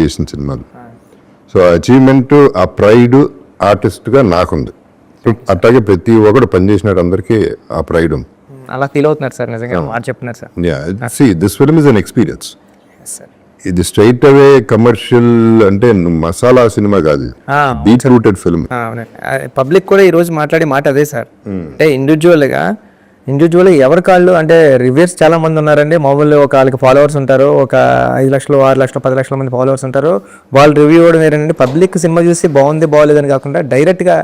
చేసిన సినిమాలు. So achievement, ఆ ప్రైడ్ ఆర్టిస్ట్గా నాకుంది. అట్లాగే ప్రతి ఒక్కడు పనిచేసినాడు, అందరికీ ఆ ప్రైడ్ ఉంది. అలా ఫీల్ అవుతున్నారు సార్, నిజంగా మాట చెప్తున్నారు sir. See this film is an experience. ఇది స్ట్రైట్ అవే కమర్షియల్ అంటే మసాలా సినిమా కాదు, డీప్ రూటెడ్ ఫిల్మ్. పబ్లిక్ కూడా ఈ రోజు మాట్లాడే మాట అదే సార్. అంటే ఇండివిజువల్గా ఎవరి కాళ్ళు అంటే రివ్యూస్ చాలా మంది ఉన్నారండి. మామూలు ఒక వాళ్ళకి ఫాలోవర్స్ ఉంటారు, ఒక 5 లక్షలు 6 లక్షలు 10 లక్షల మంది ఫాలోవర్స్ ఉంటారు. వాళ్ళు రివ్యూ ఇవ్వడం ఏంటంటే పబ్లిక్ సినిమా చూసి బాగుంది బాగోలేదని కాకుండా డైరెక్ట్గా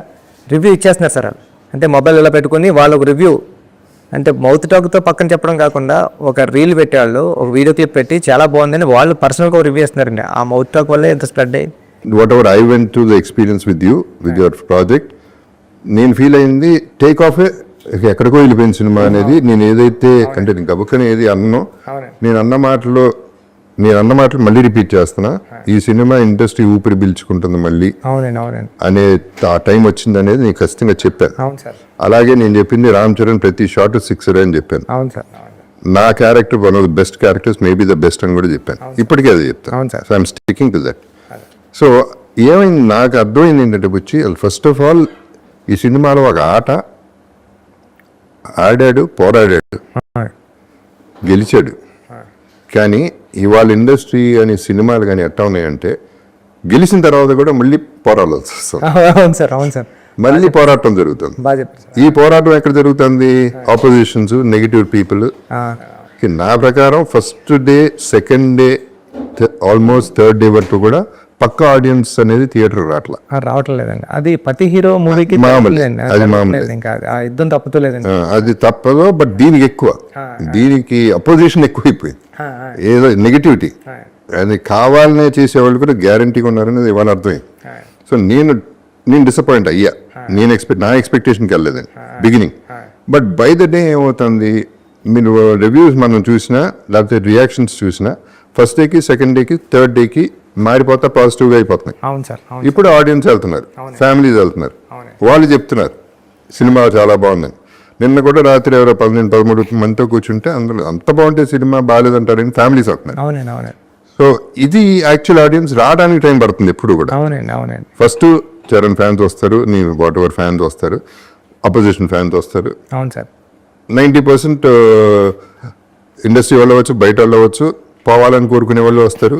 రివ్యూ ఇచ్చేస్తున్నారు సార్. అంటే మొబైల్ ఇలా పెట్టుకుని వాళ్ళు ఒక రివ్యూ అంటే మౌత్ టాక్తో పక్కన చెప్పడం కాకుండా ఒక రీల్ పెట్టేవాళ్ళు, ఒక వీడియో క్లిప్ పెట్టి చాలా బాగుందని వాళ్ళు పర్సనల్గా రివ్యూ ఇస్తున్నారండి. ఆ మౌత్ టాక్ వల్లే ఎంత స్ప్రెడ్ అయ్యింది. What ever I went to the experience with you, with your project, నేను ఫీల్ అయింది టేక్ ఆఫ్ ఎక్కడికో వెళ్ళిపోయిన సినిమా అనేది. నేను ఏదైతే అంటే నేను గబుక్కని ఏది అన్నో, నేను అన్న మాటలు మళ్ళీ రిపీట్ చేస్తున్నా. ఈ సినిమా ఇండస్ట్రీ ఊపిరి పీల్చుకుంటుంది మళ్ళీ అనే ఆ టైం వచ్చింది అనేది నేను ఖచ్చితంగా చెప్పాను. అలాగే నేను చెప్పింది రామ్ చరణ్ ప్రతి షాట్ 6 అని చెప్పాను. నా character one of the best characters, maybe the best అని కూడా చెప్పాను. ఇప్పటికే అది చెప్తాను. So I'm sticking to that. So ఏమైంది నాకు అర్థమైంది ఏంటంటే వచ్చి ఫస్ట్ ఆఫ్ ఆల్ ఈ సినిమాలో ఒక ఆట ఆడాడు, పోరాడాడు, గెలిచాడు. కానీ ఇవాళ ఇండస్ట్రీ అనే సినిమాలు కానీ ఎట్టా ఉన్నాయంటే గెలిచిన తర్వాత కూడా మళ్ళీ పోరాడాల్సి వస్తుంది. మళ్ళీ పోరాటం జరుగుతుంది. ఈ పోరాటం ఎక్కడ జరుగుతుంది? Opposition's, negative people. నా ప్రకారం first day, second day, almost third day వరకు కూడా పక్క ఆడియన్స్ అనేది థియేటర్ రావట్లేదండి. అది ప్రతి హీరో మూవీకి అది మామూలు, యుద్ధం తప్పుతలేదండి. అది తప్పదు. బట్ దీనికి ఎక్కువ, దీనికి అపోజిషన్ ఎక్కువైపోయింది. ఏదో నెగిటివిటీ అది కావాలనే చేసేవాళ్ళు కూడా గ్యారంటీగా ఉన్నారనేది ఇవాళ అర్థమైంది. సో నేను డిసప్పాయింట్ అయ్యా. నా ఎక్స్పెక్టేషన్కి వెళ్ళలేదండి beginning. But by the day ఏమవుతుంది, మీరు రివ్యూస్ మనం చూసినా లేకపోతే రియాక్షన్స్ చూసినా ఫస్ట్ డేకి, సెకండ్ డేకి, థర్డ్ డేకి మారిపోతా పాజిటివ్గా అయిపోతున్నాయి. ఇప్పుడు ఆడియన్స్ వెళ్తున్నారు, ఫ్యామిలీస్ వెళ్తున్నారు, వాళ్ళు చెప్తున్నారు సినిమా చాలా బాగుందని. నిన్న కూడా రాత్రి ఎవరో 12-13 మందితో కూర్చుంటే అందులో అంత బాగుంటే సినిమా బాగాలేదంటారని ఫ్యామిలీస్ అవుతున్నారు. సో ఇది యాక్చువల్ ఆడియన్స్ రావడానికి టైం పడుతుంది ఎప్పుడు కూడా. ఫస్ట్ చరణ్ ఫ్యాన్స్ వస్తారు, నీ వాట్ ఎవర్ ఫ్యాన్స్ వస్తారు, అపోజిషన్ ఫ్యాన్స్ వస్తారు. 90% ఇండస్ట్రీ వాళ్ళు అవ్వచ్చు, బయట వాళ్ళు అవ్వచ్చు, పోవాలని కోరుకునే వాళ్ళు వస్తారు.